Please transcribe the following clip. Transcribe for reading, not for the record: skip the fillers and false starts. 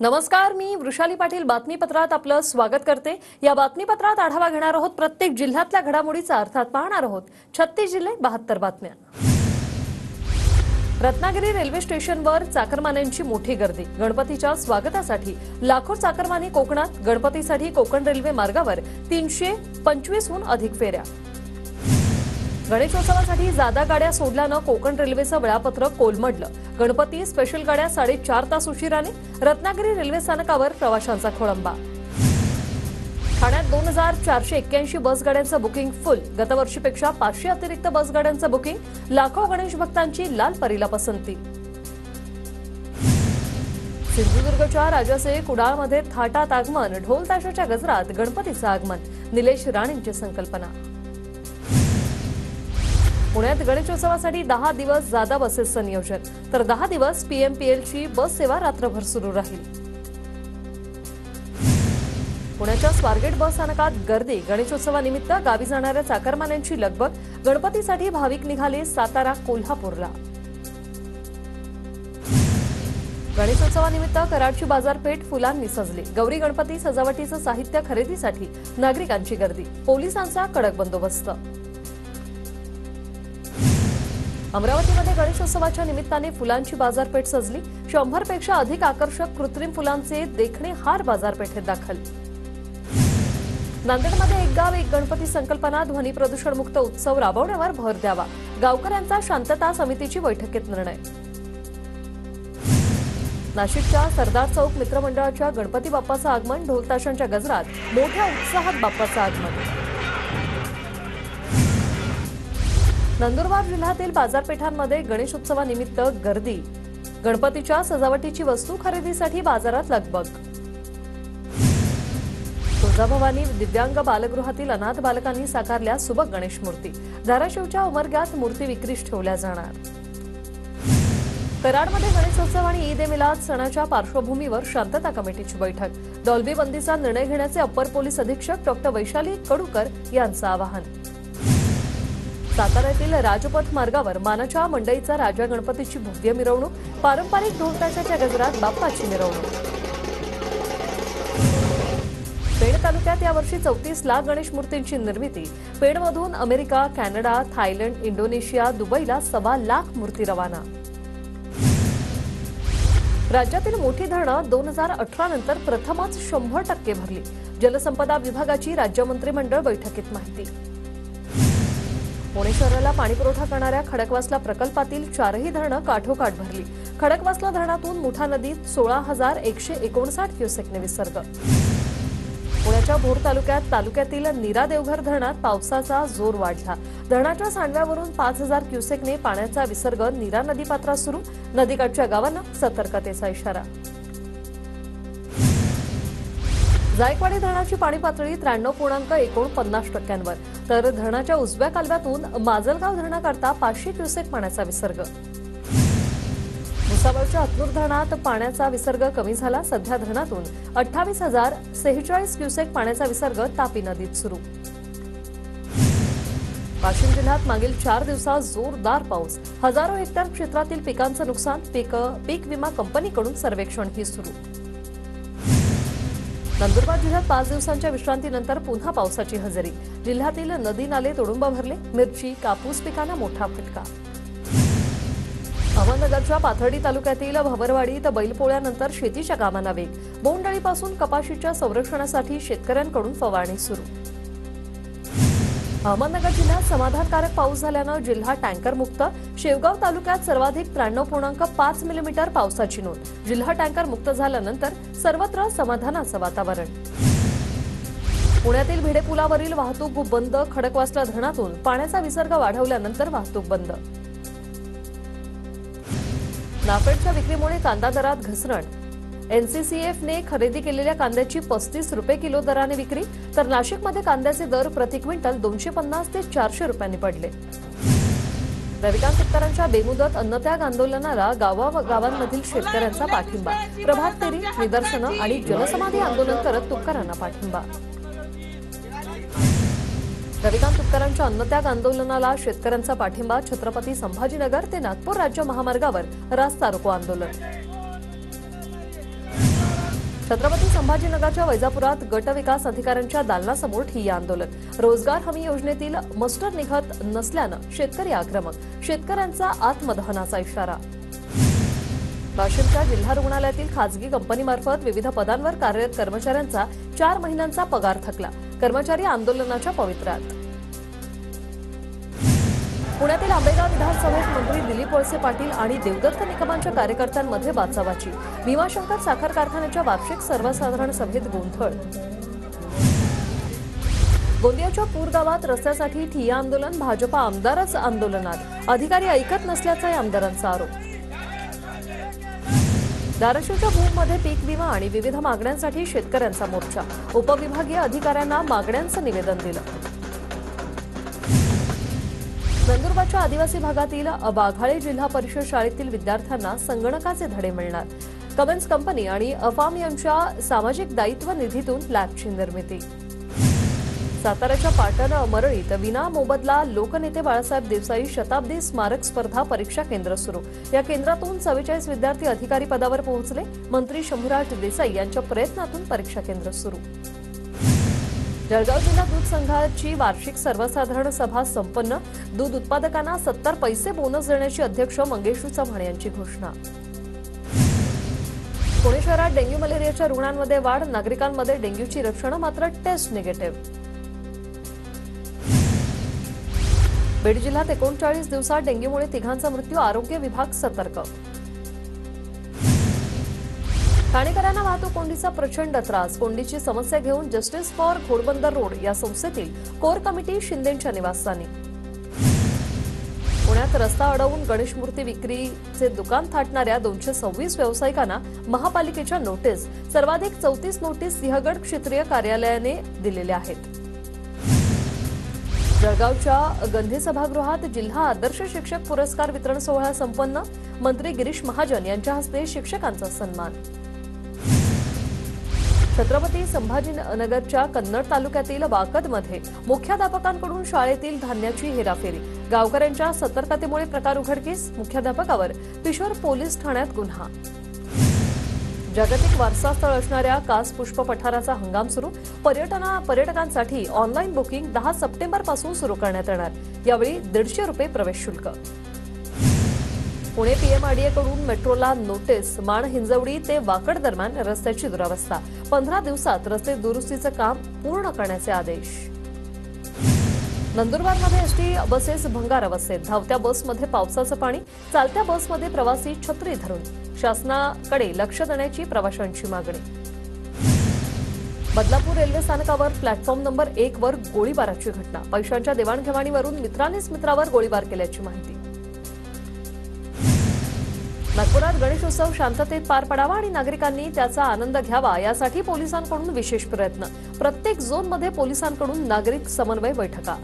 नमस्कार, मी वृषाली पाटील बातमीपत्रात आपलं स्वागत करते। या बातमीपत्रात आढावा घेणार आहोत प्रत्येक जिल्ह्यातल्या घडामोडीचा, अर्थात पाहणार आहोत 36 जिल्हे 72 बातम्या। रत्नागिरी रेल्वे स्टेशनवर चाकरमान्यांची मोठी गर्दी। गणपतीच्या स्वागतासाठी लाखो चाकरमानी कोकणात। गणपतीसाठी कोकण रेल्वे मार्गावर 325हून अधिक फेऱ्या। गणेशोत्सवासाठी जादा गाड्या सोडल्यानं कोकण रेल्वेचं वेळापत्रक कोलमडलं। गणपती स्पेशल गाड्या 4.5 तास उशिराने। रत्नागिरी रेल्वे स्थानकावर प्रवाशांचा खोळंबा। ठाण्यात 2481 बस गाड्यांचं बुकिंग फुल। गतवर्षीपेक्षा 500 अतिरिक्त बस गाड्यांचं बुकिंग। लाखो गणेश भक्तांची लाल परीला पसंती। सिंधुदुर्गच्या राजाचे कुडाळमध्ये थाटात आगमन। ढोल ताशाच्या गजरात गणपतीचं आगमन। निलेश राणेंची संकल्पना। पुण्यात गणेशोत्सवासाठी 10 दिवस जादा बसेसचं नियोजन, तर 10 दिवस पीएमपीएलची बस सेवा रात्रभर सुरू राहील। पुण्याच्या स्वारगेट बस स्थानकात गर्दी। गणेशोत्सवानिमित्त गावी जाणाऱ्या चाकरमान्यांची लगबग। गणपतीसाठी भाविक निघाले सातारा कोल्हापूरला। गणेशोत्सवानिमित्त कराडची बाजारपेठ फुलांनी सजली। गौरी गणपती सजावटीचं साहित्य खरेदीसाठी नागरिकांची गर्दी। पोलिसांचा कडक बंदोबस्त। अमरावतीमध्ये गणेशोत्सवाच्या निमित्ताने फुलांची बाजारपेठ सजली। 100 पेक्षा अधिक आकर्षक कृत्रिम फुलांचे देखणे हार बाजारपेठेत दाखल। नांदेडमध्ये एक गाव एक गणपती संकल्पना ध्वनी प्रदूषण मुक्त उत्सव राबवण्यावर भर द्यावा। गावकऱ्यांचा शांतता समितीची बैठकीत निर्णय। नाशिकच्या सरदार चौक मित्रमंडळाच्या गणपती बाप्पाचं आगमन। ढोल ताशांच्या गजरात मोठ्या उत्साहात बाप्पाचं आगमन। नंदुरबार जिल्ह्यातील बाजारपेठांमध्ये गणेशोत्सवानिमित्त गर्दी। गणपतीच्या सजावटीची वस्तू खरेदीसाठी बाजारात लगबग। तुळजाभवानी दिव्यांग बालगृहातील अनाथ बालकांनी साकारल्या सुबक गणेश मूर्ती। धाराशिवच्या उमरग्यात मूर्ती विक्रीस ठेवल्या जाणार। कराडमध्ये गणेशोत्सव आणि ईद ए मिलाद सणाच्या पार्श्वभूमीवर शांतता कमिटीची बैठक। डॉल्बी बंदीचा निर्णय घेण्याचे अप्पर पोलीस अधीक्षक डॉ. वैशाली कडूकर यांचं आवाहन। साताऱ्यातील राजपथ मार्गावर मानाच्या मंडईचा राजा गणपतीची भव्य मिरवणूक। पारंपरिक ढोल-ताशाच्या गजरात बाप्पाची मिरवणूक। पेण तालुक्यात यावर्षी 34 लाख गणेश मूर्तींची निर्मिती। पेणमधून अमेरिका, कॅनडा, थायलंड, इंडोनेशिया, दुबईला 1.25 लाख मूर्ती रवाना। राज्यातील मोठी धरणं 2018 नंतर प्रथमच 100% भरली। जलसंपदा विभागाची राज्य मंत्रिमंडळ बैठकीत माहिती। पुणे शहराला पाणीपुरवठा करणाऱ्या खडकवासला प्रकल्पातील 4ही धरणं काठोकाठ भरली। खडकवासला धरणातून मुठा नदीत 16,159 क्युसेकने विसर्ग। पुण्याच्या भोर तालुक्यातील नीरा देवघर धरणात पावसाचा जोर वाढला। धरणाच्या सांडव्यावरून 5,000 क्युसेकने पाण्याचा विसर्ग नीरा नदीपात्रात सुरू। नदीकाठच्या गावांना सतर्कतेचा इशारा। जायकवाडी धरणाची पाणी पातळी 93.49%वर, तर धरणाच्या उजव्या कालव्यातून माजलगाव धरणाकरता 500 क्युसेक पाण्याचा विसर्ग। भुसावळच्या हतनूर धरणात पाण्याचा विसर्ग कमी झाला। सध्या धरणातून 28,046 क्युसेक पाण्याचा विसर्ग तापी नदीत सुरू। वाशिम जिल्ह्यात मागील 4 दिवसात जोरदार पाऊस। हजारो हेक्टर क्षेत्रातील पिकांचं नुकसान। पीक विमा कंपनीकडून सर्वेक्षणही सुरू। नंदुरबार जिल्ह्यात 5 दिवसांच्या विश्रांतीनंतर पुन्हा पावसाची हजेरी। जिल्ह्यातील नदी नाले तुडुंब भरले। मिरची, कापूस पिकांना मोठा फटका। अहमदनगरच्या पाथर्डी तालुक्यातील भवरवाडीत बैलपोळ्यानंतर शेतीच्या कामांना वेग। बोंडअळीपासून कपाशीच्या संरक्षणासाठी शेतकऱ्यांकडून फवारणी सुरू। अहमदनगर जिल्ह्यात समाधानकारक पाऊस झाल्यानं जिल्हा टँकर मुक्त। शेवगाव तालुक्यात सर्वाधिक 93.5 मिलीमीटर पावसाची नोंद। जिल्हा टँकर मुक्त झाल्यानंतर सर्वत्र समाधानाचं वातावरण। पुण्यातील भिडे पुलावरील वाहतूक बंद। खडकवासला धरणातून पाण्याचा विसर्ग वाढवल्यानंतर वाहतूक बंद। नाफेडच्या विक्रीमुळे कांदा दरात घसरण। एनसीसीएफने खरेदी केलेल्या कांद्याची 35 रुपये किलो दराने विक्री, तर नाशिकमध्ये कांद्याचे दर प्रति क्विंटल 250 ते 400 रुपयांनी पडले। रविकांत तुपकरांच्या बेमुदत अन्नत्याग आंदोलनाला गावांमधील शेतकऱ्यांचा पाठिंबा। प्रभात फेरी, निदर्शनं आणि जनसमाधी आंदोलन करत तुपकरांना पाठिंबा। रविकांत तुपकरांच्या अन्नत्याग आंदोलनाला शेतकऱ्यांचा पाठिंबा। छत्रपती संभाजीनगर ते नागपूर राज्य महामार्गावर रास्ता रोको आंदोलन। छत्रपती संभाजीनगरच्या वैजापुरात गट विकास अधिकाऱ्यांच्या दालनासमोर ठिय्या आंदोलन. रोजगार हमी योजनेतील मस्टर निघत नसल्यानं शेतकरी आक्रमक. शेतकऱ्यांचा आत्मदहनाचा इशारा. वाशिमच्या जिल्हा रुग्णालयातील खासगी कंपनीमार्फत विविध पदांवर कार्यरत कर्मचाऱ्यांचा 4 महिन्यांचा पगार थकला. कर्मचारी आंदोलनाच्या पवित्र्यात. पुण्यातील आंबेगाव विधानसभेत मंत्री दिलीप वळसे पाटील आणि देवदत्त निकमांच्या कार्यकर्त्यांमध्ये बाचाबाची. भीमाशंकर साखर कारखान्याच्या वार्षिक सर्वसाधारण सभेत गोंधळ. गोंदियाच्या पूर गावात रस्त्यासाठी ठिय्या आंदोलन. भाजपा आमदारच आंदोलनात. अधिकारी ऐकत नसल्याचा या आमदारांचा आरोप. धाराशिवच्या भूममध्ये पीक विमा आणि विविध मागण्यांसाठी शेतकऱ्यांचा मोर्चा. उपविभागीय अधिकाऱ्यांना मागण्यांचं निवेदन दिलं. नंदुरबारच्या आदिवासी भागातील बाघाळे जिल्हा परिषद शाळेतील विद्यार्थ्यांना संगणकाचे धडे मिळणार. कमेन्स कंपनी आणि अफाम यांच्या सामाजिक दायित्व निधीतून लॅबची निर्मिती. साताऱ्याच्या पाटण मरळीत विना मोबदला लोकनेते बाळासाहेब देसाई शताब्दी स्मारक स्पर्धा परीक्षा केंद्र सुरू. या केंद्रातून 44 विद्यार्थी अधिकारी पदावर पोहोचले. मंत्री शंभूराज देसाई यांच्या प्रयत्नातून परीक्षा केंद्र सुरू. जळगाव जिल्हा दूध संघाची वार्षिक सर्वसाधारण सभा संपन्न. दूध उत्पादकांना 70 पैसे बोनस देण्याची अध्यक्ष मंगेशू चव्हाण यांची घोषणा. पुणे शहरात डेंग्यू मलेरियाच्या रुग्णांमध्ये वाढ. नागरिकांमध्ये डेंग्यूची लक्षणं मात्र टेस्ट निगेटिव्ह. बीड जिल्ह्यात 39 दिवसात डेंग्यूमुळे 3घांचा मृत्यू. आरोग्य विभाग सतर्क. ठाणेकरांना वाहतूक कोंडीचा प्रचंड त्रास. कोंडीची समस्या घेऊन जस्टिस फॉर घोडबंदर रोड या संस्थेतील कोर कमिटी शिंदेंच्या निवासस्थानी. पुण्यात रस्ता अडवून गणेश मूर्ती विक्रीचे दुकान थाटणाऱ्या 226 व्यावसायिकांना महापालिकेच्या नोटीस. सर्वाधिक 34 नोटीस सिंहगड क्षेत्रीय कार्यालयाने दिलेल्या आहेत. जळगावच्या गंधी सभागृहात जिल्हा आदर्श शिक्षक पुरस्कार वितरण सोहळा संपन्न. मंत्री गिरीश महाजन यांच्या हस्ते शिक्षकांचा सन्मान. छत्रपती संभाजीनगरच्या कन्नड तालुक्यातील वाकदमध्ये मुख्याध्यापकांकडून शाळेतील धान्याची हेराफेरी. गावकऱ्यांच्या सतर्कतेमुळे प्रकार उघडकीस. मुख्याध्यापकावर पिशोर पोलीस ठाण्यात गुन्हा. जागतिक वारसा स्थळ असणाऱ्या कास पुष्प पठाराचा हंगाम सुरू. पर्यटकांसाठी ऑनलाईन बुकिंग 10 सप्टेंबरपासून सुरू करण्यात येणार. यावेळी ₹150 प्रवेश शुल्क. पुणे पीएमआरडीएकडून मेट्रोला नोटीस. माण हिंजवडी ते वाकड दरम्यान रस्त्याची दुरावस्था. 15 दिवसात रस्ते दुरुस्तीचं काम पूर्ण करण्याचे आदेश. नंदुरबारमध्ये एसटी बसेस भंगार अवस्थेत. धावत्या बसमध्ये पावसाचं पाणी. चालत्या बसमध्ये प्रवासी छत्री धरून. शासनाकडे लक्ष देण्याची प्रवाशांची मागणी. बदलापूर रेल्वे स्थानकावर प्लॅटफॉर्म नंबर 1 वर गोळीबाराची घटना. पैशांच्या देवाणघेवाणीवरून मित्रानेच मित्रावर गोळीबार केल्याची माहिती. नागपुरात गणेशोत्सव शांततेत पार पडावा आणि नागरिकांनी त्याचा आनंद घ्यावा यासाठी पोलिसांकडून विशेष प्रयत्न. प्रत्येक झोनमध्ये पोलिसांकडून नागरिक समन्वय बैठका.